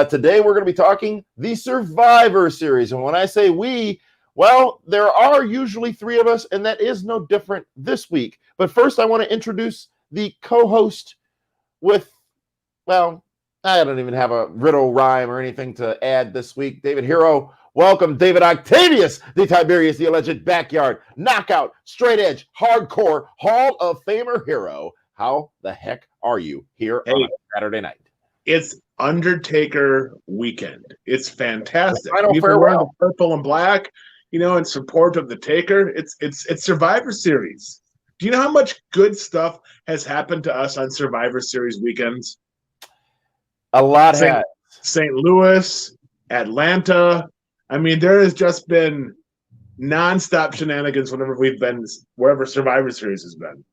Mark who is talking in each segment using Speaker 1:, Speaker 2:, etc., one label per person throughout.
Speaker 1: Today we're going to be talking the Survivor Series. And when I say we, well, there are usually three of us, and that is no different this week. But first, I want to introduce the co-host with, well, I don't even have a riddle rhyme or anything to add this week. David Hero. Welcome, David Octavius, the Tiberius, the alleged backyard, knockout, straight edge, hardcore, Hall of Famer hero. How the heck are you here on a Saturday night?
Speaker 2: It's Undertaker weekend. It's fantastic.
Speaker 1: We've
Speaker 2: been wearing the purple and black, in support of the Taker. It's Survivor Series. Do you know how much good stuff has happened to us on Survivor Series weekends?
Speaker 1: A lot has.
Speaker 2: St. Louis, Atlanta. I mean, there has just been nonstop shenanigans whenever we've been, wherever Survivor Series has been.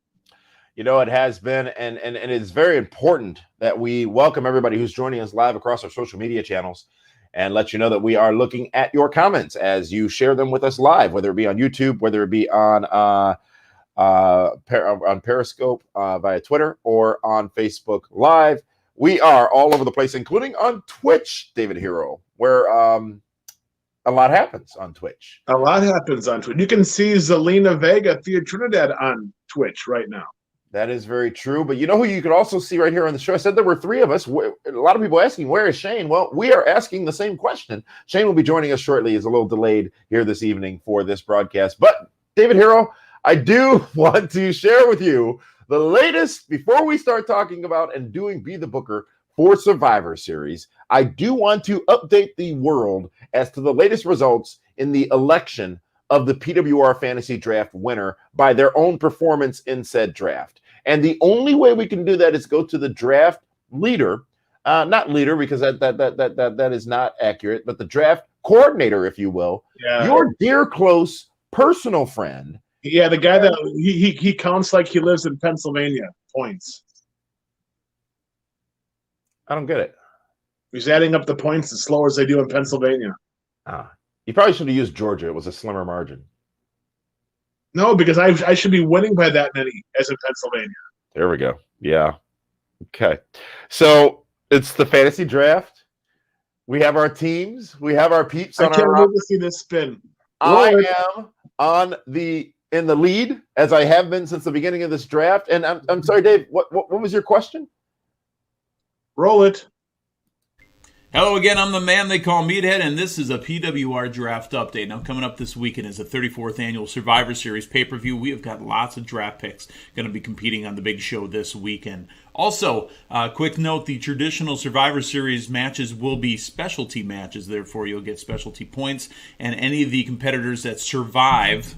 Speaker 1: It has been, and it's very important that we welcome everybody who's joining us live across our social media channels and let you know that we are looking at your comments as you share them with us live, whether it be on YouTube, whether it be on Periscope via Twitter or on Facebook Live. We are all over the place, including on Twitch, David Hero, where a lot happens on Twitch.
Speaker 2: A lot happens on Twitch. You can see Zelina Vega, Thea Trinidad on Twitch right now.
Speaker 1: That is very true. But you know who you could also see right here on the show? I said there were three of us. A lot of people asking, where is Shane? Well, we are asking the same question. Shane will be joining us shortly. He's a little delayed here this evening for this broadcast. But David Hero, I do want to share with you the latest before we start talking about and doing Be the Booker for Survivor Series. I do want to update the world as to the latest results in the election of the PWR Fantasy Draft winner by their own performance in said draft. And the only way we can do that is go to the draft leader, not leader because that is not accurate, but the draft coordinator, if you will, your dear close personal friend.
Speaker 2: Yeah, the guy that he counts like he lives in Pennsylvania. Points.
Speaker 1: I don't get it.
Speaker 2: He's adding up the points as slow as they do in Pennsylvania.
Speaker 1: You probably should have used Georgia. It was a slimmer margin.
Speaker 2: No, because I should be winning by that many as in Pennsylvania.
Speaker 1: There we go. Yeah. Okay. So it's the fantasy draft. We have our teams. We have our peeps on our.
Speaker 2: I can't wait to see this spin.
Speaker 1: I am in the lead as I have been since the beginning of this draft. And I'm sorry, Dave. What was your question?
Speaker 2: Roll it.
Speaker 3: Hello again, I'm the man they call Meathead, and this is a PWR Draft Update. Now, coming up this weekend is the 34th Annual Survivor Series pay-per-view. We have got lots of draft picks going to be competing on the big show this weekend. Also, quick note, the traditional Survivor Series matches will be specialty matches. Therefore, you'll get specialty points, and any of the competitors that survive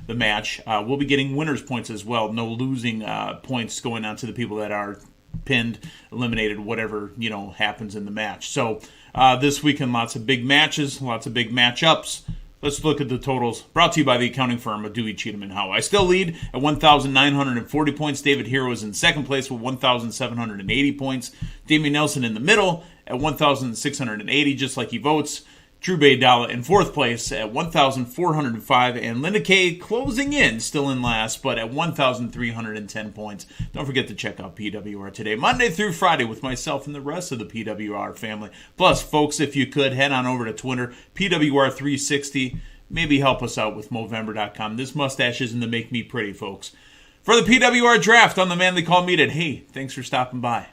Speaker 3: the match will be getting winner's points as well. No losing points going on to the people that are pinned, eliminated, whatever happens in the match. So this weekend, lots of big matches, lots of big matchups. Let's look at the totals. Brought to you by the accounting firm of Dewey, Cheatham and Howe. I still lead at 1,940 points. David Hero is in second place with 1,780 points. Damian Nelson in the middle at 1,680, just like he votes. Drew Baydala in fourth place at 1,405, and Linda Kay closing in, still in last, but at 1,310 points. Don't forget to check out PWR today, Monday through Friday, with myself and the rest of the PWR family. Plus, folks, if you could, head on over to Twitter, PWR360. Maybe help us out with Movember.com. This mustache isn't to make me pretty, folks. For the PWR Draft, I'm the man they call Meathead. Hey, thanks for stopping by.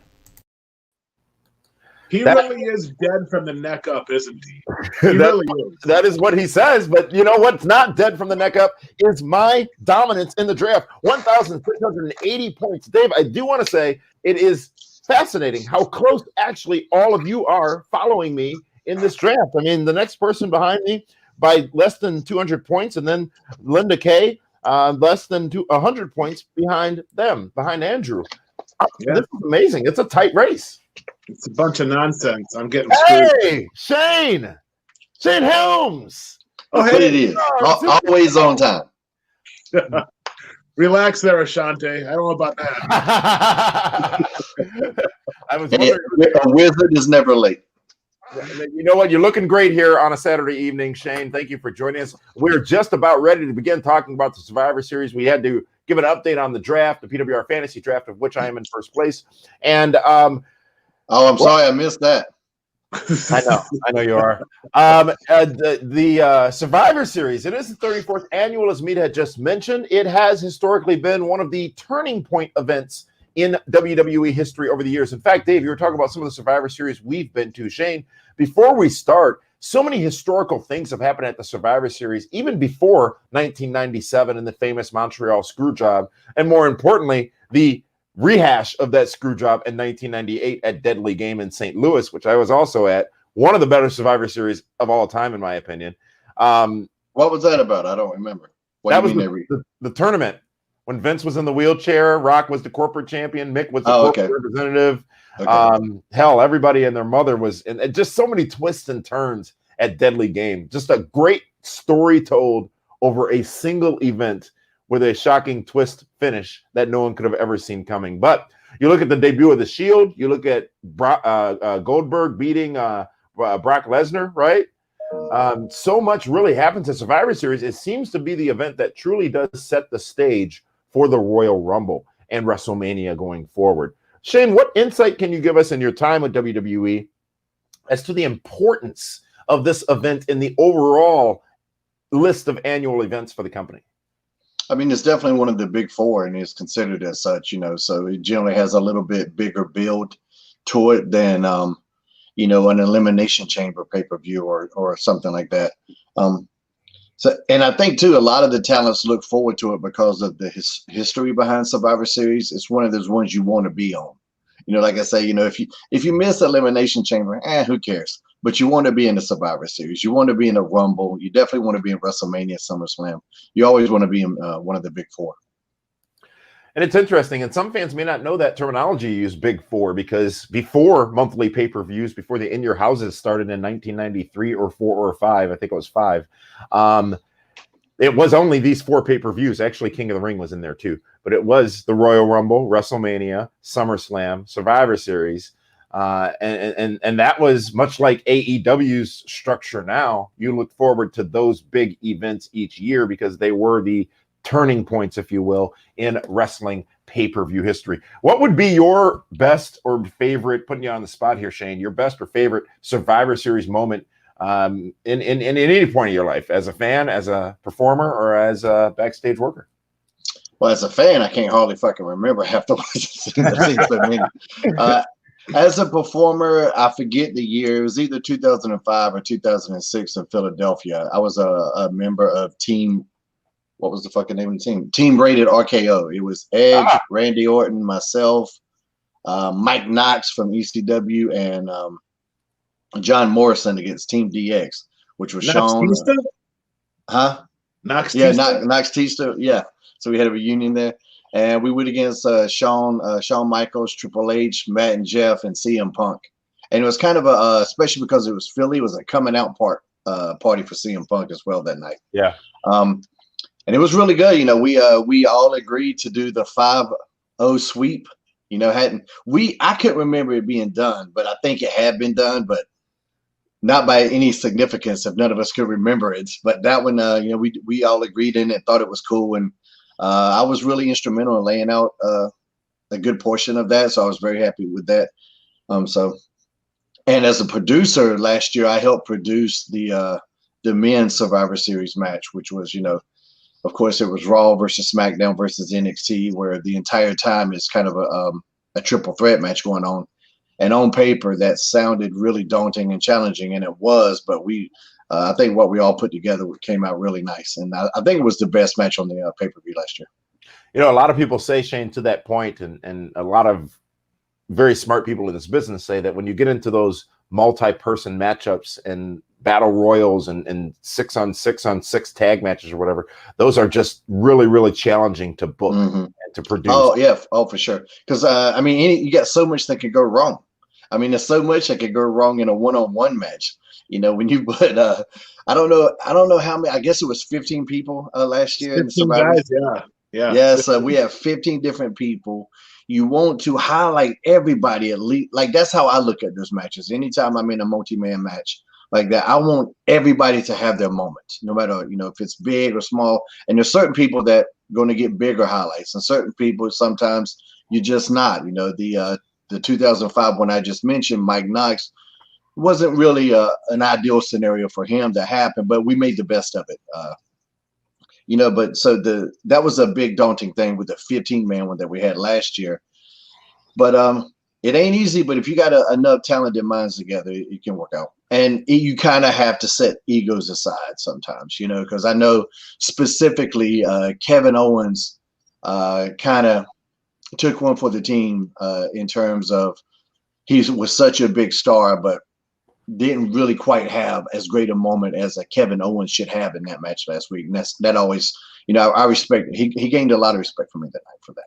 Speaker 2: He really is dead from the neck up, isn't he? He really is.
Speaker 1: That is what he says. But you know what's not dead from the neck up is my dominance in the draft. 1,680 points. Dave, I do want to say it is fascinating how close actually all of you are following me in this draft. I mean, the next person behind me by less than 200 points, and then Linda Kay less than 100 points behind Andrew. This is amazing. It's a tight race.
Speaker 2: It's a bunch of nonsense. I'm getting screwed.
Speaker 1: Hey, Shane Helms.
Speaker 4: Oh, hey, it is. Always on time.
Speaker 2: Relax there, Ashante. I don't know about that.
Speaker 1: I was wondering.
Speaker 4: A wizard is never late.
Speaker 1: You know what? You're looking great here on a Saturday evening, Shane. Thank you for joining us. We're just about ready to begin talking about the Survivor Series. We had to give an update on the draft, the PWR Fantasy Draft, of which I am in first place. And
Speaker 4: I'm sorry I missed that.
Speaker 1: I know you are. The Survivor Series, it is the 34th annual, as Meat had just mentioned. It has historically been one of the turning point events in WWE history over the years. In fact, Dave, you were talking about some of the Survivor Series we've been to. Shane, before we start, so many historical things have happened at the Survivor Series, even before 1997 and the famous Montreal Screwjob, and more importantly, the rehash of that screw job in 1998 at Deadly Game in St. Louis, which I was also at. One of the better Survivor Series of all time, in my opinion.
Speaker 4: What was that about? I don't remember.
Speaker 1: That was the tournament when Vince was in the wheelchair, Rock was the corporate champion, Mick was the corporate representative. Okay. Hell, everybody and their mother was, and just so many twists and turns at Deadly Game. Just a great story told over a single event with a shocking twist finish that no one could have ever seen coming. But you look at the debut of the Shield, you look at Goldberg beating Brock Lesnar, right? So much really happens at Survivor Series. It seems to be the event that truly does set the stage for the Royal Rumble and WrestleMania going forward. Shane, what insight can you give us in your time with WWE as to the importance of this event in the overall list of annual events for the company?
Speaker 4: I mean, it's definitely one of the big four and is considered as such, so it generally has a little bit bigger build to it than, an Elimination Chamber pay-per-view or something like that. And I think, too, a lot of the talents look forward to it because of the history behind Survivor Series. It's one of those ones you want to be on. Like I say, if you miss Elimination Chamber, who cares? But you want to be in the Survivor Series. You want to be in the Rumble. You definitely want to be in WrestleMania, SummerSlam. You always want to be in one of the big four.
Speaker 1: And it's interesting, and some fans may not know that terminology you use big four, because before monthly pay-per-views, before the In Your Houses started in 1993 or 4 or 5, I think it was 5, it was only these 4 pay-per-views. Actually, King of the Ring was in there too. But it was the Royal Rumble, WrestleMania, SummerSlam, Survivor Series. And that was much like AEW's structure now. You look forward to those big events each year because they were the turning points, if you will, in wrestling pay-per-view history. What would be your best or favorite, putting you on the spot here, Shane, your best or favorite Survivor Series moment in any point of your life, as a fan, as a performer, or as a backstage worker?
Speaker 4: Well, as a fan, I can't hardly fucking remember half the ones. As a performer, I forget the year. It was either 2005 or 2006 in Philadelphia. I was a member of Team. What was the fucking name of the team? Team Rated RKO. It was Edge, Randy Orton, myself, Mike Knox from ECW, and John Morrison against Team DX, which was Sean.
Speaker 2: Knox
Speaker 4: Tista. Yeah. So we had a reunion there. And we went against Shawn Michaels, Triple H, Matt and Jeff, and CM Punk. And it was kind of especially because it was Philly, it was a coming out party for CM Punk as well that night.
Speaker 1: Yeah.
Speaker 4: And it was really good. We all agreed to do the 5-0 sweep. I couldn't remember it being done, but I think it had been done, but not by any significance if none of us could remember it. But that one, we all agreed in it, thought it was cool, and I was really instrumental in laying out a good portion of that, so I was very happy with that. And as a producer last year, I helped produce the men's Survivor Series match, which was, of course, it was Raw versus SmackDown versus NXT, where the entire time is kind of a triple threat match going on. And on paper, that sounded really daunting and challenging, and it was, but I think what we all put together came out really nice. And I think it was the best match on the pay-per-view last year.
Speaker 1: A lot of people say, Shane, to that point, and a lot of very smart people in this business say that when you get into those multi-person matchups and battle royals and 6-on-6-on-6 tag matches or whatever, those are just really, really challenging to book and to produce.
Speaker 4: Oh, yeah. Oh, for sure. Because, you got so much that could go wrong. There's so much that could go wrong in a one-on-one match. When you put, I don't know how many, I guess it was 15 people last year.
Speaker 2: 15 guys, yeah.
Speaker 4: Yeah, so we have 15 different people. You want to highlight everybody at least. Like, that's how I look at those matches. Anytime I'm in a multi-man match like that, I want everybody to have their moment, no matter, if it's big or small. And there's certain people that are going to get bigger highlights, and certain people sometimes you're just not. The 2005 one I just mentioned, Mike Knox, wasn't really an ideal scenario for him to happen, but we made the best of it. But so that was a big daunting thing with the 15-man one that we had last year. But it ain't easy, but if you got enough talented minds together, it can work out. And you kind of have to set egos aside sometimes, because I know specifically Kevin Owens kind of took one for the team in terms of he was such a big star, but didn't really quite have as great a moment as a Kevin Owens should have in that match last week. And that always, I respect it. He gained a lot of respect from me that night for that.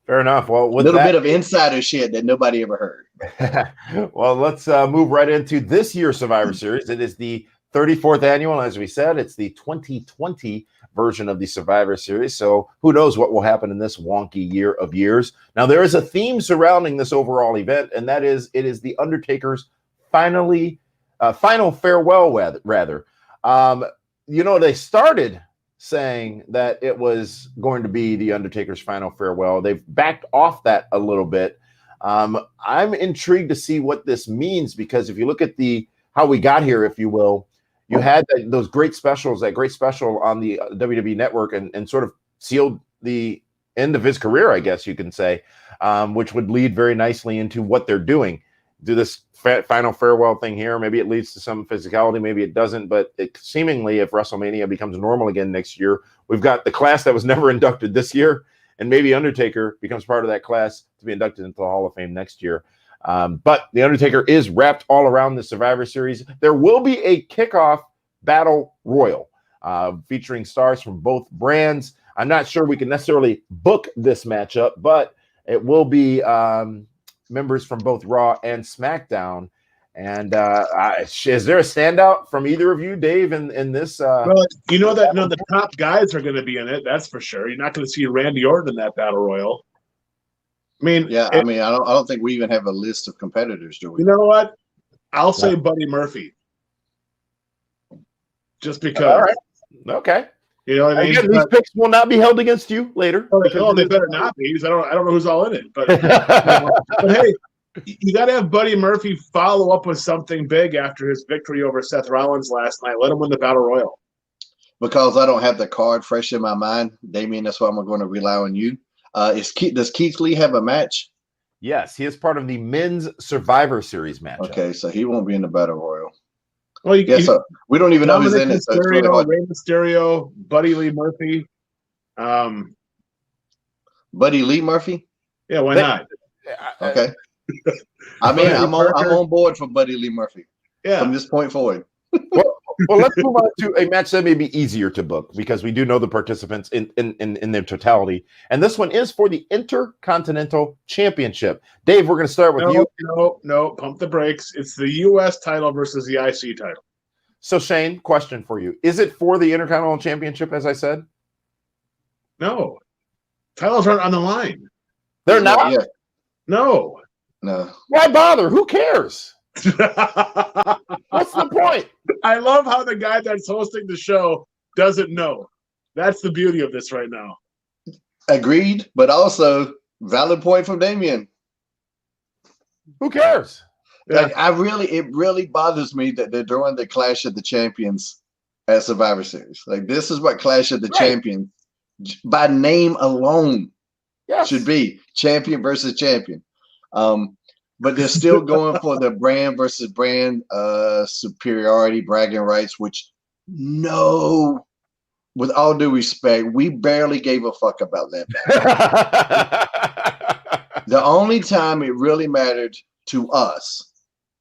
Speaker 1: Fair enough. Well, with
Speaker 4: a little bit of insider shit that nobody ever
Speaker 1: heard. Well, let's move right into this year's Survivor Series. It is the 34th annual. As we said, it's the 2020 version of the Survivor Series. So who knows what will happen in this wonky year of years. Now, there is a theme surrounding this overall event, and that is it is the Undertaker's final farewell, rather. They started saying that it was going to be the Undertaker's final farewell. They've backed off that a little bit. I'm intrigued to see what this means, because if you look at how we got here, if you will, you had those great specials, that great special on the WWE network, and sort of sealed the end of his career, I guess you can say, which would lead very nicely into what they're doing. Do this final farewell thing here. Maybe it leads to some physicality. Maybe it doesn't. But seemingly, if WrestleMania becomes normal again next year, we've got the class that was never inducted this year, and maybe Undertaker becomes part of that class to be inducted into the Hall of Fame next year. But the Undertaker is wrapped all around the Survivor Series. There will be a kickoff battle royal featuring stars from both brands. I'm not sure we can necessarily book this matchup, but it will be members from both Raw and SmackDown. And is there a standout from either of you, Dave, in this?
Speaker 2: Well, the top guys are going to be in it. That's for sure. You're not going to see Randy Orton in that battle royal. I
Speaker 4: don't think we even have a list of competitors, do we?
Speaker 2: You know what? I'll say Buddy Murphy. Just because. All right.
Speaker 1: Okay.
Speaker 2: You know what I mean?
Speaker 1: Again, these picks will not be held against you later.
Speaker 2: They better not be, because I don't know who's all in it. But, but hey, you got to have Buddy Murphy follow up with something big after his victory over Seth Rollins last night. Let him win the Battle Royal.
Speaker 4: Because I don't have the card fresh in my mind, Damien, that's why I'm going to rely on you. Does Keith Lee have a match?
Speaker 1: Yes, he is part of the Men's Survivor Series match.
Speaker 4: Okay, so he won't be in the Battle Royal.
Speaker 2: Well,
Speaker 4: we don't even know who's in it.
Speaker 2: So Rey Mysterio, Buddy Lee Murphy.
Speaker 4: Buddy Lee Murphy?
Speaker 2: Yeah, why not?
Speaker 4: Okay. I'm on board for Buddy Lee Murphy.
Speaker 2: Yeah.
Speaker 4: From this point forward.
Speaker 1: Well, let's move on to a match that may be easier to book, because we do know the participants in their totality. And this one is for the Intercontinental Championship. Dave, we're going to start with you.
Speaker 2: No, pump the brakes. It's the U.S. title versus the IC title.
Speaker 1: So, Shane, question for you. Is it for the Intercontinental Championship, as I said?
Speaker 2: No. Titles aren't on the line.
Speaker 1: They're not?
Speaker 4: Yeah.
Speaker 2: No.
Speaker 1: Why bother? Who cares? What's the point?
Speaker 2: I love how the guy that's hosting the show doesn't know. That's the beauty of this right now.
Speaker 4: Agreed, but also valid point from Damien.
Speaker 1: Who cares?
Speaker 4: Like, it really bothers me that they're doing the Clash of the Champions at Survivor Series. Like, this is what Clash of the Champions, by name alone, should be champion versus champion. But they're still going for the brand versus brand superiority, bragging rights, which, no, with all due respect, we barely gave a fuck about that. The only time it really mattered to us,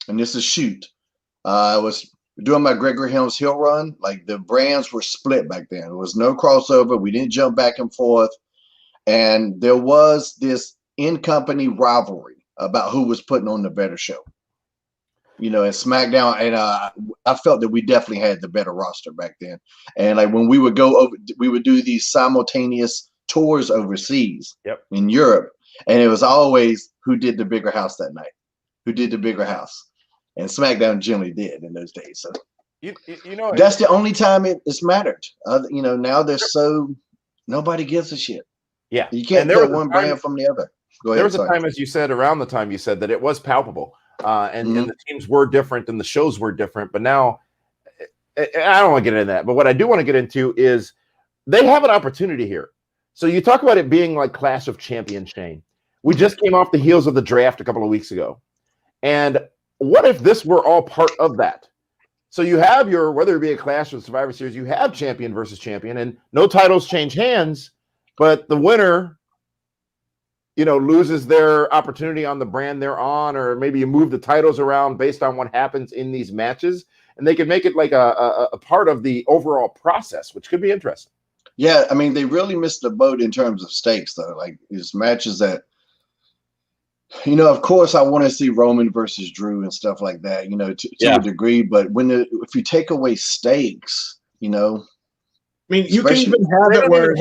Speaker 4: and this is I was doing my Gregory Helms Hill run. Like, the brands were split back then. There was no crossover. We didn't jump back and forth. And there was this in-company rivalry about who was putting on the better show, and SmackDown. And I felt that we definitely had the better roster back then. And like, when we would go over, we would do these simultaneous tours overseas in Europe. And it was always who did the bigger house that night, who did the bigger house. And SmackDown generally did in those days. So that's the only time it's mattered. Now there's nobody gives a shit.
Speaker 1: Yeah.
Speaker 4: You can't tell one brand from the other.
Speaker 1: There was a time, as you said, around the time you said that it was palpable. and the teams were different and the shows were different. But now, I don't want to get into that. But what I do want to get into is they have an opportunity here. So you talk about it being like Clash of Champions, Shane. We just came off the heels of the draft a couple of weeks ago. And what if this were all part of that? So you have your, whether it be a Clash or Survivor Series, you have champion versus champion, and no titles change hands, but the winner, loses their opportunity on the brand they're on, or maybe you move the titles around based on what happens in these matches, and they can make it like a part of the overall process, which could be interesting.
Speaker 4: Yeah, I mean, they really missed the boat in terms of stakes, though. Like, it's matches that, of course, I want to see Roman versus Drew and stuff like that, to a degree. But if you take away stakes,
Speaker 2: I mean, you can even have it where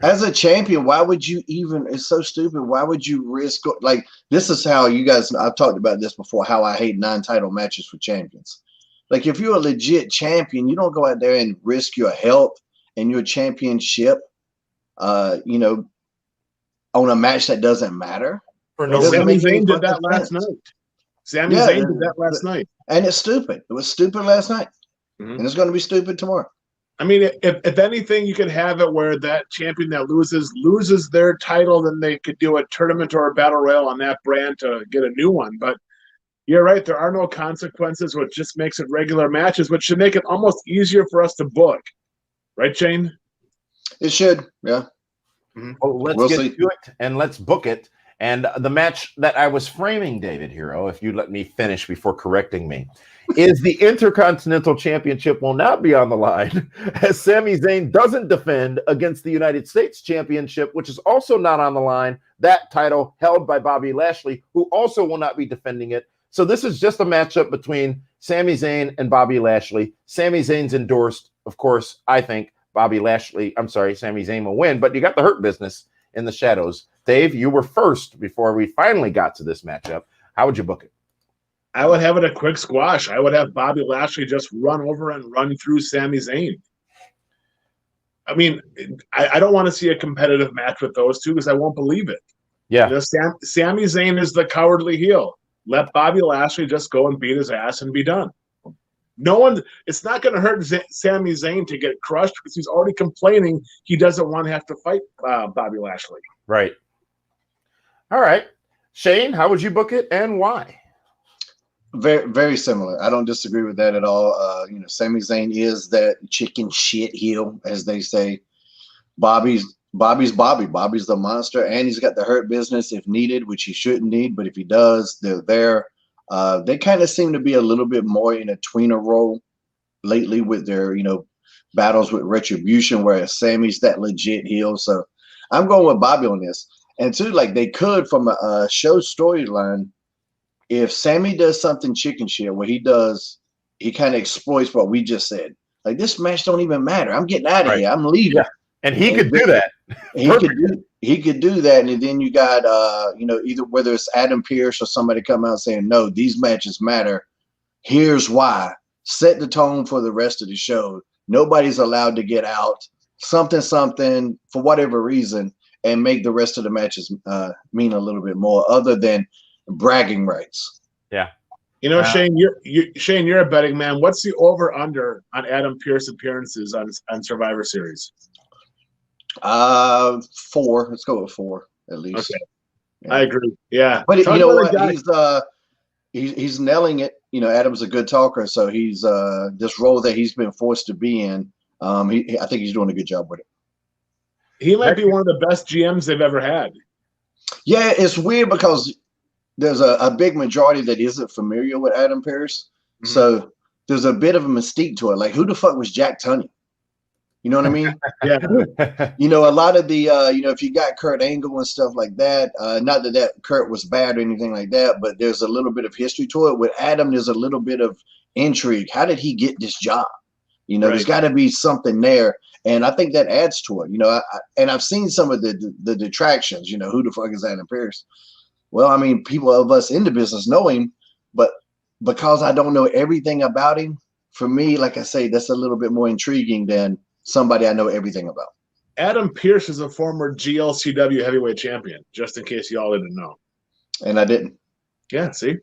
Speaker 4: as a champion, why would you even? It's so stupid. Why would you risk? Like, this is how you guys. I've talked about this before. How I hate non-title matches for champions. Like, if you're a legit champion, you don't go out there and risk your health and your championship, on a match that doesn't matter.
Speaker 2: Sami Zayn did that last night. Sami Zayn did that last night.
Speaker 4: And it's stupid. It was stupid last night. And it's going to be stupid tomorrow.
Speaker 2: I mean, if anything, you could have it where that champion that loses their title, then they could do a tournament or a battle royal on that brand to get a new one. But you're right. There are no consequences, which just makes it regular matches, which should make it almost easier for us to book. Right, Shane?
Speaker 4: It should, yeah.
Speaker 1: Well, let's get to it and let's book it. And the match that I was framing, David Hero, if you let me finish before correcting me, is the Intercontinental Championship will not be on the line as Sami Zayn doesn't defend against the United States Championship, which is also not on the line. That title held by Bobby Lashley, who also will not be defending it. So this is just a matchup between Sami Zayn and Bobby Lashley. Sami Zayn's endorsed, of course, I think Sami Zayn will win, but you got the Hurt Business in the shadows. Dave, you were first before we finally got to this matchup. How would you book it?
Speaker 2: I would have it a quick squash. I would have Bobby Lashley just run over and run through Sami Zayn. I mean, I don't want to see a competitive match with those two because I won't believe it.
Speaker 1: Yeah.
Speaker 2: Sami Zayn is the cowardly heel. Let Bobby Lashley just go and beat his ass and be done. It's not going to hurt Sami Zayn to get crushed because he's already complaining he doesn't want to have to fight Bobby Lashley.
Speaker 1: Right. All right. Shane, how would you book it and why?
Speaker 4: Very, very similar. I don't disagree with that at all. Sami Zayn is that chicken shit heel, as they say. Bobby's Bobby. Bobby's the monster, and he's got the Hurt Business if needed, which he shouldn't need, but if he does, they're there. They kind of seem to be a little bit more in a tweener role lately with their, battles with Retribution, whereas Sammy's that legit heel. So I'm going with Bobby on this. And two, like, they could, from a show storyline, if Sammy does something chicken shit where he kind of exploits what we just said. Like, this match don't even matter. I'm getting out of here. I'm leaving.
Speaker 1: Yeah. And he could do that.
Speaker 4: He could do that. And then you got, either whether it's Adam Pearce or somebody come out saying, no, these matches matter. Here's why. Set the tone for the rest of the show. Nobody's allowed to get out. Something, for whatever reason, and make the rest of the matches mean a little bit more other than bragging rights.
Speaker 1: Yeah.
Speaker 2: Shane, you're a betting man. What's the over-under on Adam Pearce appearances on Survivor Series?
Speaker 4: 4. Let's go with 4 at least.
Speaker 2: Okay. Yeah. I agree. Yeah.
Speaker 4: But you know what? He's nailing it. Adam's a good talker, so he's this role that he's been forced to be in. I think he's doing a good job with it.
Speaker 2: He might be one of the best GMs they've ever had.
Speaker 4: Yeah, it's weird because there's a big majority that isn't familiar with Adam Pearce. Mm-hmm. So there's a bit of a mystique to it. Like, who the fuck was Jack Tunney? You know what I mean?
Speaker 2: Yeah.
Speaker 4: A lot of the, if you got Kurt Angle and stuff like that, not that Kurt was bad or anything like that, but there's a little bit of history to it. With Adam, there's a little bit of intrigue. How did he get this job? Right. There's got to be something there. And I think that adds to it. And I've seen some of the detractions, who the fuck is Adam Pearce? Well, I mean, people of us in the business know him, but because I don't know everything about him, for me, like I say, that's a little bit more intriguing than somebody I know everything about.
Speaker 2: Adam Pearce is a former GLCW heavyweight champion, just in case y'all didn't know.
Speaker 4: And I didn't.
Speaker 2: Yeah, see?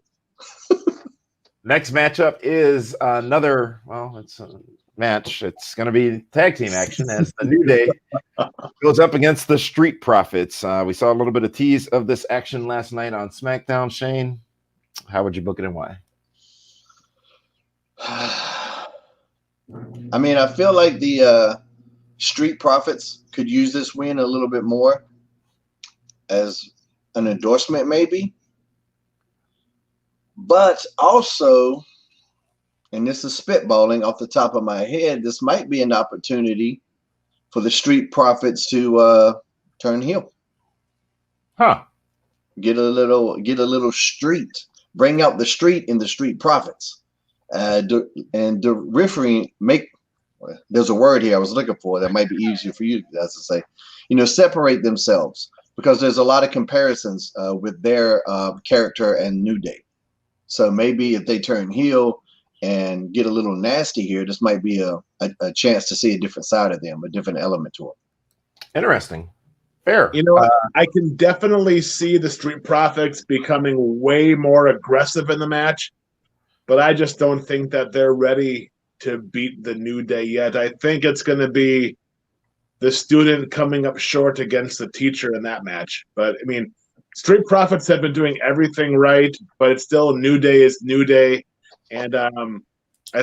Speaker 1: Next matchup is another, well, it's a match. It's going to be tag team action as the New Day goes up against the Street Profits. We saw a little bit of tease of this action last night on SmackDown. Shane, how would you book it and why?
Speaker 4: I mean, I feel like the Street Profits could use this win a little bit more as an endorsement, maybe. But also, and this is spitballing off the top of my head, this might be an opportunity for the Street Profits to turn heel.
Speaker 1: Huh.
Speaker 4: Get a little street. Bring out the street in the Street Profits. And the referee there's a word here I was looking for that might be easier for you guys to say. Separate themselves, because there's a lot of comparisons with their character and New Day. So maybe if they turn heel and get a little nasty here, this might be a chance to see a different side of them, a different element to them.
Speaker 1: Interesting. Fair.
Speaker 2: I can definitely see the Street Profits becoming way more aggressive in the match, but I just don't think that they're ready to beat the New Day yet. I think it's going to be the student coming up short against the teacher in that match. But, I mean, Street Profits have been doing everything right, but it's still New Day is New Day. And I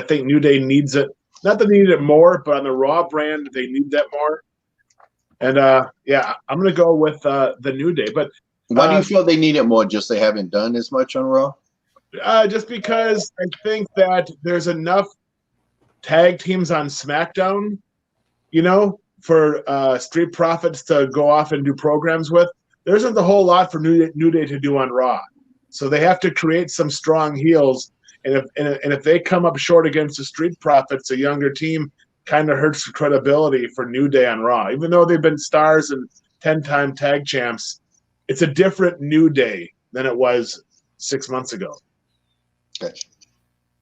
Speaker 2: think New Day needs it. Not that they need it more, but on the Raw brand, they need that more. And, I'm going to go with the New Day. But
Speaker 4: why do you feel they need it more? Just they haven't done as much on Raw?
Speaker 2: Just because I think that there's enough tag teams on SmackDown, for Street Profits to go off and do programs with. There isn't a whole lot for New Day to do on Raw. So they have to create some strong heels. And if they come up short against the Street Profits, a younger team, kind of hurts the credibility for New Day on Raw. Even though they've been stars and 10-time tag champs, it's a different New Day than it was 6 months ago.
Speaker 4: Gotcha.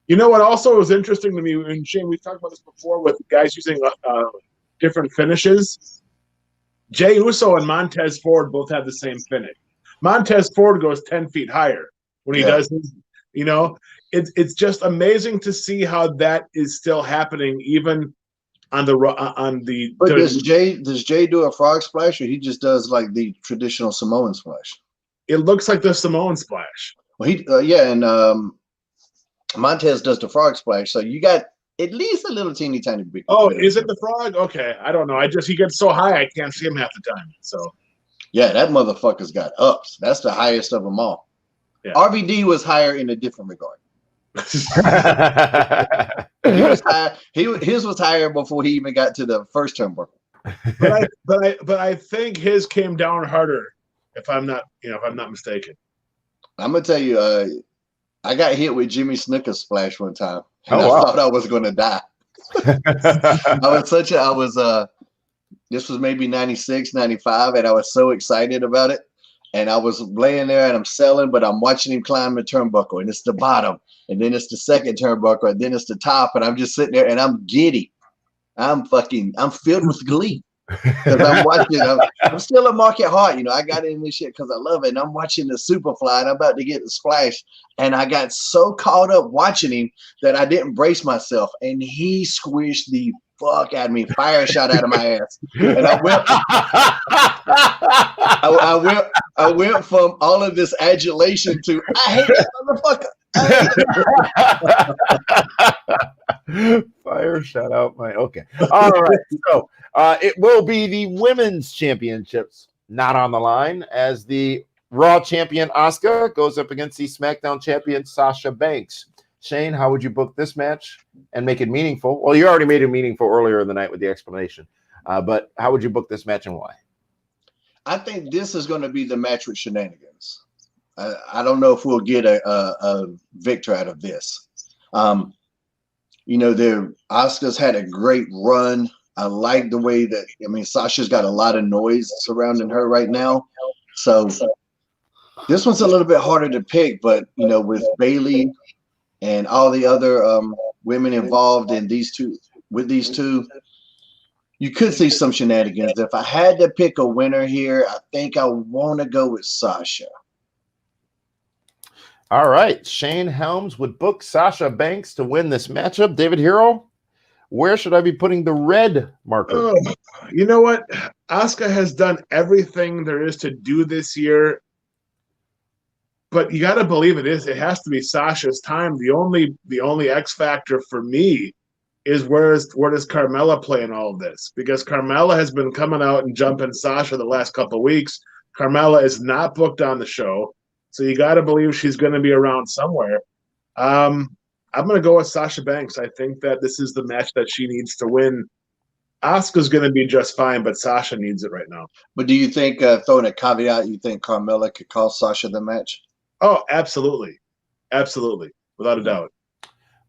Speaker 2: You know what also was interesting to me, and Shane, we've talked about this before with guys using different finishes. Jey Uso and Montez Ford both have the same finish. Montez Ford goes 10 feet higher when he does his, it's just amazing to see how that is still happening even on the.
Speaker 4: But does Jey do a frog splash, or he just does like the traditional Samoan splash?
Speaker 2: It looks like the Samoan splash.
Speaker 4: Well, and Montez does the frog splash, so you got at least a little teeny tiny bit.
Speaker 2: Oh, is it the frog? Okay, I don't know. He gets so high I can't see him half the time. So
Speaker 4: yeah, that motherfucker's got ups. That's the highest of them all. Yeah. RVD was higher in a different regard. He was higher. His was higher before he even got to the first turnbuckle.
Speaker 2: But I think his came down harder. If I'm not mistaken.
Speaker 4: I'm gonna tell you, I got hit with Jimmy Snuka's splash one time, and I thought I was gonna die. This was maybe 96, 95, and I was so excited about it. And I was laying there and I'm selling, but I'm watching him climb the turnbuckle, and it's the bottom, and then it's the second turnbuckle, and then it's the top, and I'm just sitting there and I'm giddy. I'm filled with glee. Because I'm watching, I'm still a market heart, I got in this shit because I love it. And I'm watching the Superfly, and I'm about to get the splash. And I got so caught up watching him that I didn't brace myself. And he squished the fuck out of me, fire shot out of my ass. And I went from all of this adulation to I hate this motherfucker.
Speaker 1: Fire shot out my okay. All right. So it will be the women's championships not on the line as the Raw champion Asuka goes up against the SmackDown champion Sasha Banks. Shane, how would you book this match and make it meaningful? Well, you already made it meaningful earlier in the night with the explanation, but how would you book this match and why?
Speaker 4: I think this is going to be the match with shenanigans. I don't know if we'll get a victor out of this. Asuka's had a great run. I like the way that, Sasha's got a lot of noise surrounding her right now. So this one's a little bit harder to pick, but, with Bayley and all the other women involved in these two, you could see some shenanigans. If I had to pick a winner here, I think I want to go with Sasha.
Speaker 1: All right. Shane Helms would book Sasha Banks to win this matchup. David Hero, where should I be putting the red marker?
Speaker 2: Oh, you know what? Asuka has done everything there is to do this year. But you got to believe it is. It has to be Sasha's time. The only X factor for me is where does Carmella play in all of this? Because Carmella has been coming out and jumping Sasha the last couple of weeks. Carmella is not booked on the show, so you got to believe she's going to be around somewhere. I'm going to go with Sasha Banks. I think that this is the match that she needs to win. Asuka's going to be just fine, but Sasha needs it right now.
Speaker 4: But do you think, throwing a caveat, you think Carmella could cost Sasha the match?
Speaker 2: Oh, absolutely. Absolutely. Without a doubt.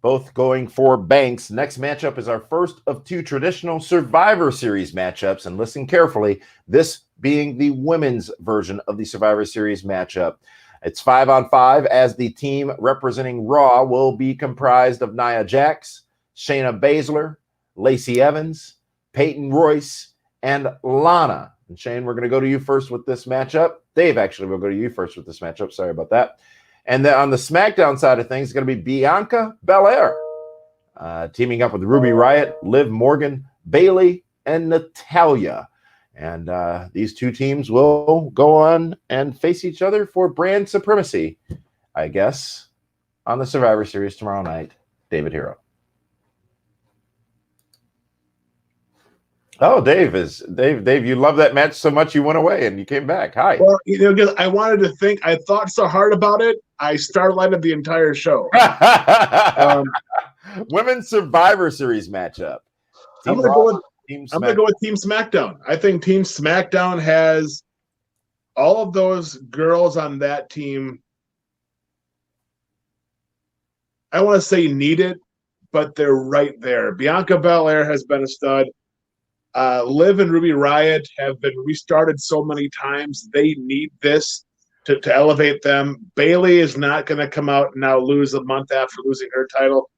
Speaker 1: Both going for Banks. Next matchup is our first of two traditional Survivor Series matchups. And listen carefully, this being the women's version of the Survivor Series matchup. It's 5-on-5 as the team representing Raw will be comprised of Nia Jax, Shayna Baszler, Lacey Evans, Peyton Royce, and Lana. And Shane, we're going to go to you first with this matchup. Dave, actually, we'll go to you first with this matchup. Sorry about that. And then on the SmackDown side of things, it's going to be Bianca Belair teaming up with Ruby Riott, Liv Morgan, Bayley, and Natalya. And these two teams will go on and face each other for brand supremacy, I guess, on the Survivor Series tomorrow night. David Hero. Oh, Dave, you love that match so much you went away and you came back. Hi.
Speaker 2: Well, because I wanted to think, I thought so hard about it, I starlighted the entire show.
Speaker 1: Women's Survivor Series matchup.
Speaker 2: I'm going to go with Team SmackDown. I think Team SmackDown has all of those girls on that team. I want to say need it, but they're right there. Bianca Belair has been a stud. Liv and Ruby Riott have been restarted so many times. They need this to elevate them. Bayley is not going to come out and now lose a month after losing her title.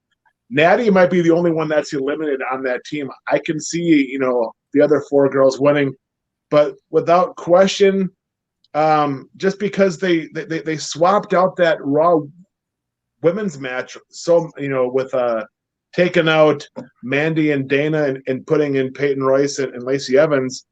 Speaker 2: Natty might be the only one that's eliminated on that team. I can see, the other four girls winning, but without question, just because they swapped out that Raw women's match, so with taking out Mandy and Dana and putting in Peyton Royce and Lacey Evans,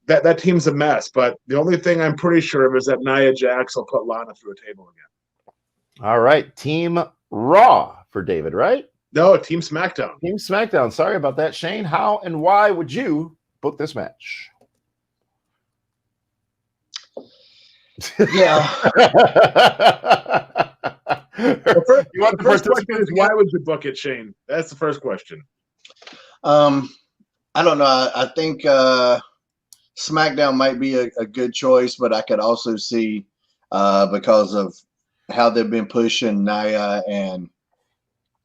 Speaker 2: that team's a mess. But the only thing I'm pretty sure of is that Nia Jax will put Lana through a table again.
Speaker 1: All right. Team Raw for David, right?
Speaker 2: No, Team SmackDown.
Speaker 1: Team SmackDown. Sorry about that. Shane, how and why would you book this match?
Speaker 4: Yeah.
Speaker 2: The first question is, why would you book it, Shane? That's the first question.
Speaker 4: I don't know. I think SmackDown might be a good choice, but I could also see, because of how they've been pushing Nia and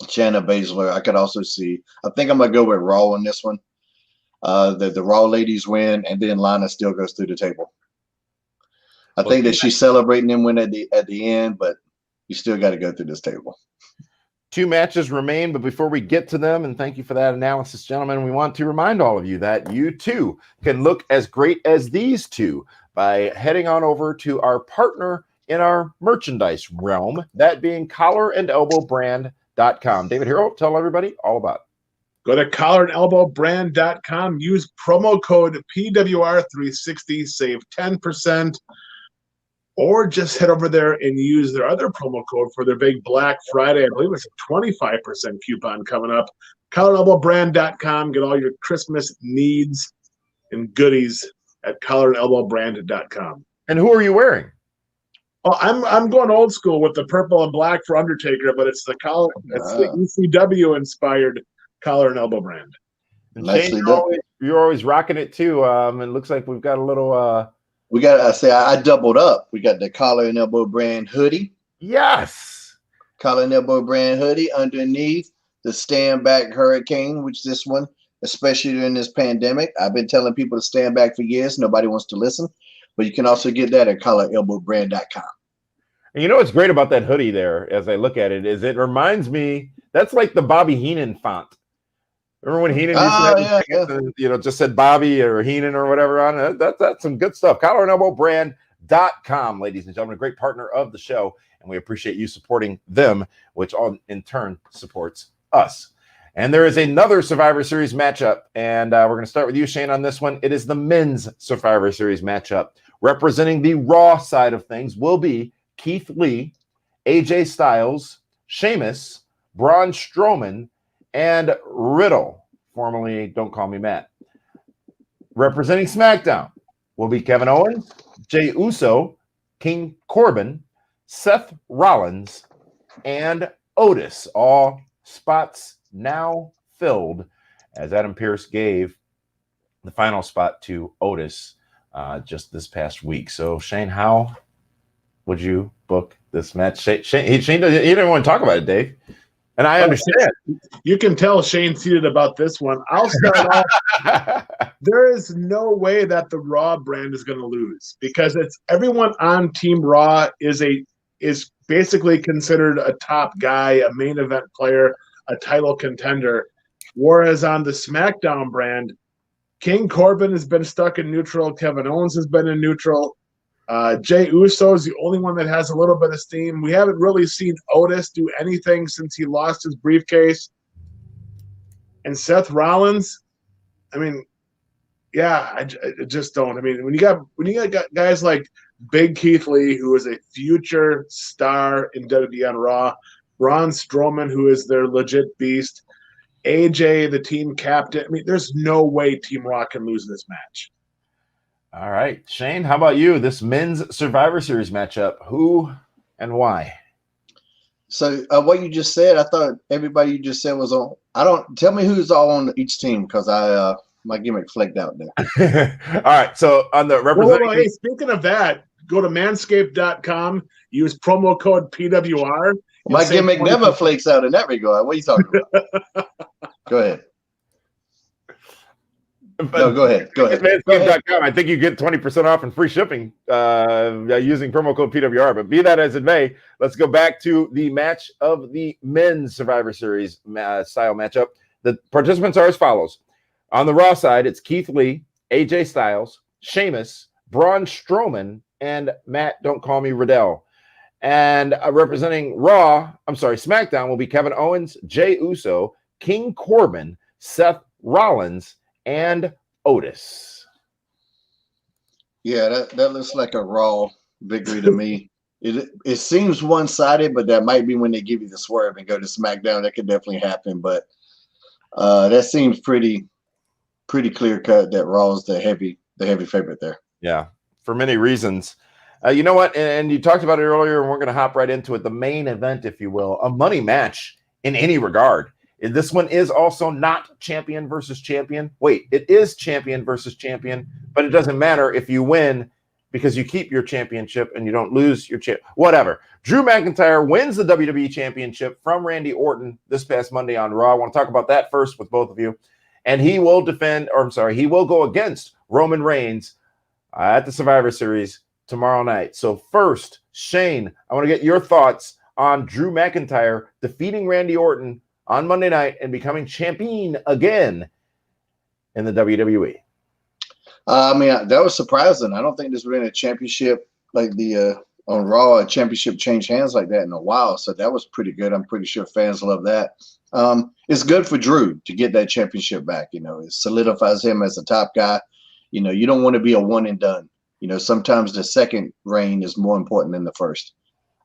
Speaker 4: Shayna Baszler, I could also see. I think I'm going to go with Raw on this one. The Raw ladies win, and then Lana still goes through the table. I think that she's celebrating them win at the end, but you still got to go through this table.
Speaker 1: Two matches remain, but before we get to them, and thank you for that analysis, gentlemen, we want to remind all of you that you too can look as great as these two by heading on over to our partner in our merchandise realm, that being collarandelbowbrand.com. David Hero, tell everybody all about it.
Speaker 2: Go to collarandelbowbrand.com, use promo code PWR360, save 10%. Or just head over there and use their other promo code for their big Black Friday. I believe it's a 25% coupon coming up. collarandelbowbrand.com. Get all your Christmas needs and goodies at collarandelbowbrand.com.
Speaker 1: And who are you wearing?
Speaker 2: Oh, I'm going old school with the purple and black for Undertaker, but it's the ECW inspired collar and elbow brand.
Speaker 1: And Shane, you're always rocking it too. It looks like we've got a little.
Speaker 4: I doubled up. We got the collar and elbow brand hoodie.
Speaker 1: Yes,
Speaker 4: collar and elbow brand hoodie underneath the Stand Back Hurricane, which this one, especially during this pandemic, I've been telling people to stand back for years. Nobody wants to listen, but you can also get that at collarandelbowbrand.com.
Speaker 1: And you know what's great about that hoodie there, as I look at it, is it reminds me, that's like the Bobby Heenan font. Remember when Heenan just said Bobby or Heenan or whatever on it? That's some good stuff. collarandelbowbrand.com, ladies and gentlemen, a great partner of the show. and we appreciate you supporting them, which all in turn supports us. And there is another Survivor Series matchup, and we're going to start with you, Shane, on this one. It is the men's Survivor Series matchup. Representing the Raw side of things will be Keith Lee, AJ Styles, Sheamus, Braun Strowman, and Riddle, formerly Don't Call Me Matt. Representing SmackDown will be Kevin Owens, Jey Uso, King Corbin, Seth Rollins, and Otis. All spots now filled, as Adam Pearce gave the final spot to Otis just this past week. So, Shane, how would you book this match? Shane he didn't want to talk about it, Dave. And I understand.
Speaker 2: You can tell Shane's heated about this one. I'll start off. There is no way that the Raw brand is going to lose, because it's everyone on Team Raw is basically considered a top guy, a main event player, a title contender. Whereas on the SmackDown brand, King Corbin has been stuck in neutral. Kevin Owens has been in neutral. Jey Uso is the only one that has a little bit of steam. We haven't really seen Otis do anything since he lost his briefcase. And Seth Rollins, I mean, yeah, I just don't. I mean, when you got guys like Big Keith Lee, who is a future star in WWE on Raw, Braun Strowman, who is their legit beast, AJ, the team captain. I mean, there's no way Team Raw can lose this match.
Speaker 1: All right, Shane, how about you? This men's Survivor Series matchup, who and why?
Speaker 4: So what you just said, I thought everybody you just said was on. Tell me who's all on each team, because my gimmick flaked out there.
Speaker 1: All right, so on the representing.
Speaker 2: Hey, speaking of that, go to manscaped.com, use promo code PWR.
Speaker 4: My gimmick never flakes out in that regard. What are you talking about? Go ahead. No, go ahead.
Speaker 1: Manscaped.com. I think you get 20% off and free shipping using promo code PWR. But be that as it may, let's go back to the match of the men's Survivor Series style matchup. The participants are as follows. On the Raw side, it's Keith Lee, AJ Styles, Sheamus, Braun Strowman, and Matt Don't Call Me Riddle. And representing SmackDown will be Kevin Owens, Jey Uso, King Corbin, Seth Rollins, and Otis.
Speaker 4: Yeah, that looks like a Raw victory to me. It seems one-sided, but that might be when they give you the swerve and go to SmackDown. That could definitely happen, but that seems pretty clear-cut that Raw's the heavy favorite there.
Speaker 1: Yeah, for many reasons. You know what? And you talked about it earlier, and we're going to hop right into it. The main event, if you will, a money match in any regard. This one is also not champion versus champion. Wait, it is champion versus champion, but it doesn't matter if you win, because you keep your championship and you don't lose your whatever. Drew McIntyre wins the WWE Championship from Randy Orton this past Monday on Raw. I want to talk about that first with both of you. And he will he will go against Roman Reigns at the Survivor Series tomorrow night. So first, Shane, I want to get your thoughts on Drew McIntyre defeating Randy Orton on Monday night and becoming champion again in the WWE.
Speaker 4: I mean, that was surprising. I don't think there's been a championship like on Raw, a championship change hands like that in a while. So that was pretty good. I'm pretty sure fans love that. It's good for Drew to get that championship back. You know, it solidifies him as a top guy. You know, you don't want to be a one and done. You know, sometimes the second reign is more important than the first.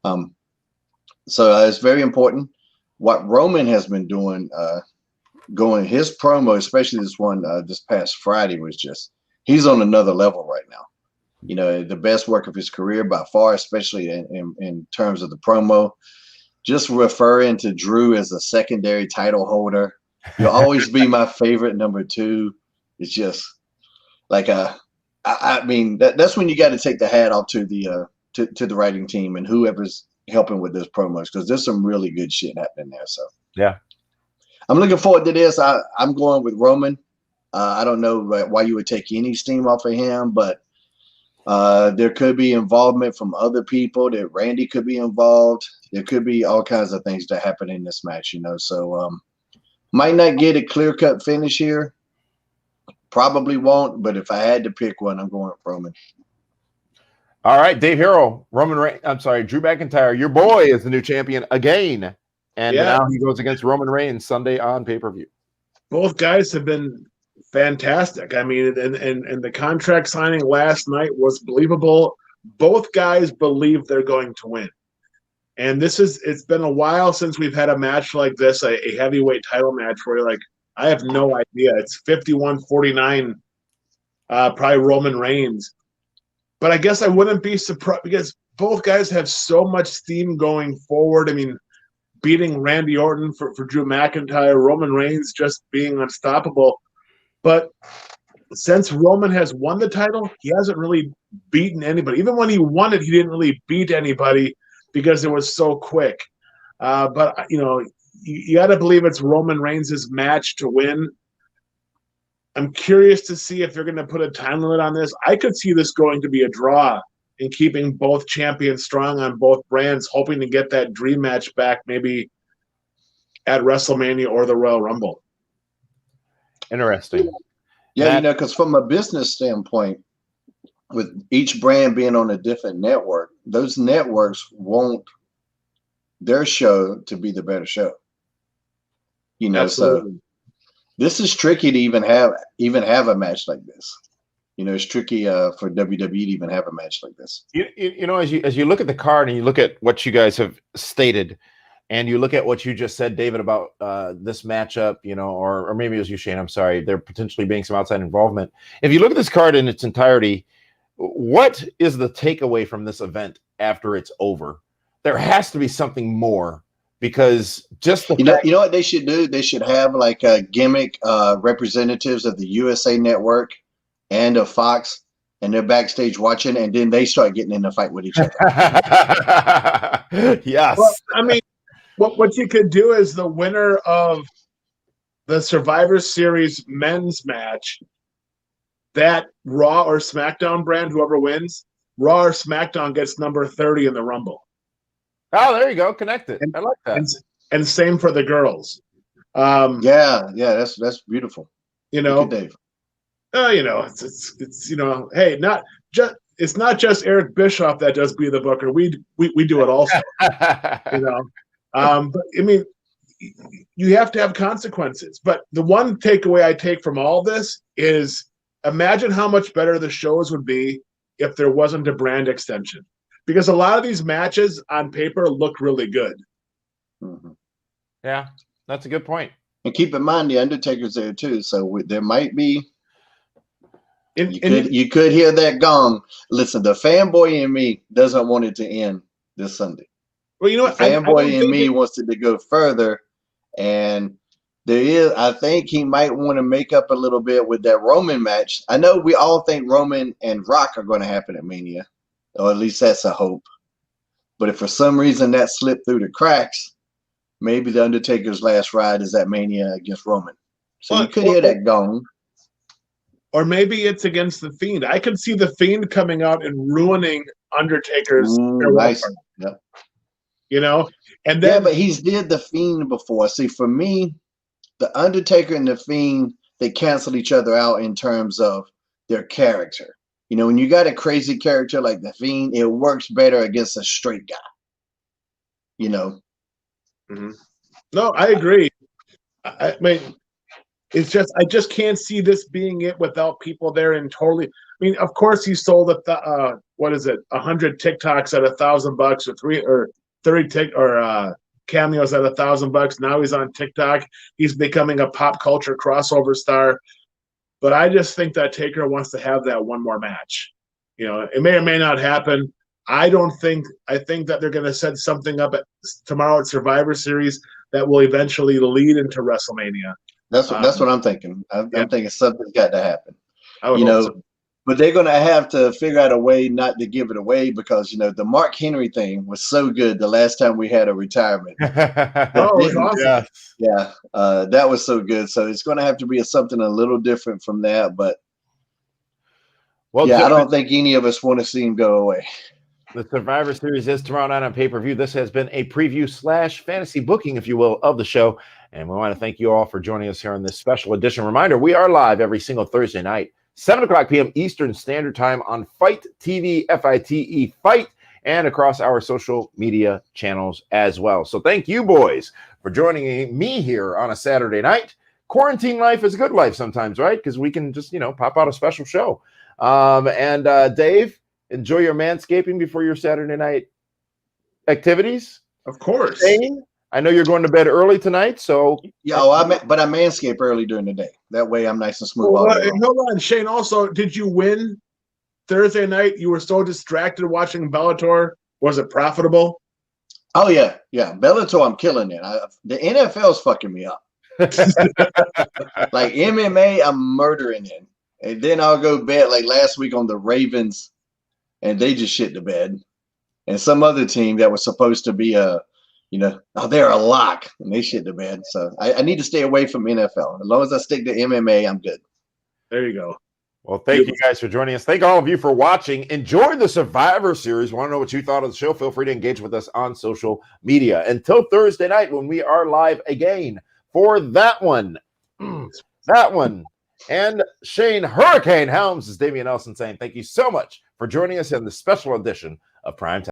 Speaker 4: So it's very important. What Roman has been doing, going his promo, especially this one this past Friday, was just, he's on another level right now. You know, the best work of his career by far, especially in terms of the promo. Just referring to Drew as a secondary title holder. You'll always be my favorite number 2. It's just like I mean, that's when you got to take the hat off to the writing team and whoever's helping with this promos, because there's some really good shit happening there. So
Speaker 1: yeah,
Speaker 4: I'm looking forward to this. I'm going with Roman. I don't know why you would take any steam off of him, but there could be involvement from other people. That Randy could be involved. There could be all kinds of things that happen in this match, you know. So might not get a clear-cut finish here. Probably won't, but if I had to pick one, I'm going with Roman.
Speaker 1: All right, Dave Hero, Drew McIntyre, your boy is the new champion again. And now he goes against Roman Reigns Sunday on pay-per-view.
Speaker 2: Both guys have been fantastic. I mean, and the contract signing last night was believable. Both guys believe they're going to win. And it's been a while since we've had a match like this, a heavyweight title match where you're like, I have no idea. It's 51-49, probably Roman Reigns. But I guess I wouldn't be surprised because both guys have so much steam going forward. I mean, beating Randy Orton for Drew McIntyre, Roman Reigns just being unstoppable. But since Roman has won the title, he hasn't really beaten anybody. Even when he won it, he didn't really beat anybody because it was so quick. But, you got to believe it's Roman Reigns' match to win. I'm curious to see if they're going to put a time limit on this. I could see this going to be a draw and keeping both champions strong on both brands, hoping to get that dream match back maybe at WrestleMania or the Royal Rumble.
Speaker 1: Interesting.
Speaker 4: Yeah, because from a business standpoint, with each brand being on a different network, those networks want their show to be the better show.
Speaker 2: Absolutely.
Speaker 4: So this is tricky to even have a match like this. It's tricky for WWE to even have a match like this.
Speaker 1: As you look at the card and you look at what you guys have stated, and you look at what you just said, David, about this matchup, or maybe it was you, Shane. I'm sorry, there potentially being some outside involvement. If you look at this card in its entirety, what is the takeaway from this event after it's over? There has to be something more. Because just you know what they should do? They should have like a gimmick representatives of the USA Network and of Fox, and they're backstage watching, and then they start getting in a fight with each other. Yes.
Speaker 2: Well, I mean, what you could do is the winner of the Survivor Series men's match, that Raw or SmackDown brand, whoever wins, Raw or SmackDown gets number 30 in the Rumble.
Speaker 1: Oh, there you go. Connected. I like that.
Speaker 2: And same for the girls.
Speaker 4: Yeah, that's beautiful.
Speaker 2: Dave. It's hey, it's not just Eric Bischoff that does Be the Booker. We do it also. But I mean, you have to have consequences. But the one takeaway I take from all this is imagine how much better the shows would be if there wasn't a brand extension. Because a lot of these matches on paper look really good.
Speaker 4: Mm-hmm.
Speaker 1: Yeah, that's a good point.
Speaker 4: And keep in mind, the Undertaker's there too, so there might be. You could hear that gong. Listen, the fanboy in me doesn't want it to end this Sunday.
Speaker 2: Well, you know what?
Speaker 4: The fanboy in me wants it to go further, and I think he might want to make up a little bit with that Roman match. I know we all think Roman and Rock are going to happen at Mania. Or at least that's a hope. But if for some reason that slipped through the cracks, maybe the Undertaker's last ride is at Mania against Roman. So you could hear that gong.
Speaker 2: Or maybe it's against The Fiend. I could see The Fiend coming out and ruining Undertaker's
Speaker 4: nice.
Speaker 2: Yep. And then
Speaker 4: but he's did The Fiend before. See, for me, the Undertaker and The Fiend, they cancel each other out in terms of their character. When you got a crazy character like The Fiend, it works better against a straight guy.
Speaker 2: Mm-hmm. No, I agree. I mean, it's just I just can't see this being it without people there and totally. I mean, of course, he sold 100 TikToks at $1,000 or 30 cameos at $1,000. Now he's on TikTok. He's becoming a pop culture crossover star. But I just think that Taker wants to have that one more match. It may or may not happen. I think that they're going to set something up tomorrow at Survivor Series that will eventually lead into WrestleMania.
Speaker 4: That's what I'm thinking. I'm thinking something's got to happen.
Speaker 2: I would hope so.
Speaker 4: But they're going to have to figure out a way not to give it away because, the Mark Henry thing was so good the last time we had a retirement.
Speaker 2: It was awesome.
Speaker 4: Yeah, that was so good. So it's going to have to be something a little different from that. But, I don't think any of us want to see him go away.
Speaker 1: The Survivor Series is tomorrow night on pay-per-view. This has been a preview / fantasy booking, if you will, of the show. And we want to thank you all for joining us here on this special edition. Reminder, we are live every single Thursday night 7 o'clock p.m. Eastern Standard Time on Fight TV, FITE, Fight, and across our social media channels as well. So thank you, boys, for joining me here on a Saturday night. Quarantine life is a good life sometimes, right? Because we can just, pop out a special show. And Dave, enjoy your manscaping before your Saturday night activities.
Speaker 2: Of course.
Speaker 1: Shane, I know you're going to bed early tonight, so
Speaker 4: Yeah, but I manscape early during the day. That way I'm nice and smooth.
Speaker 2: Hold on, Shane. Also, did you win Thursday night? You were so distracted watching Bellator. Was it profitable?
Speaker 4: Oh yeah. Bellator, I'm killing it. The NFL's fucking me up. Like MMA, I'm murdering it. And then I'll go bet like last week on the Ravens, and they just shit the bed. And some other team that was supposed to be they're a lock, and they shit the bed. So I need to stay away from NFL. As long as I stick to MMA, I'm good.
Speaker 2: There you go.
Speaker 1: Well, thank you guys for joining us. Thank all of you for watching. Enjoy the Survivor Series. Want to know what you thought of the show? Feel free to engage with us on social media. Until Thursday night when we are live again for that one. And Shane Hurricane Helms is Damian Nelson saying thank you so much for joining us in the special edition of Primetime.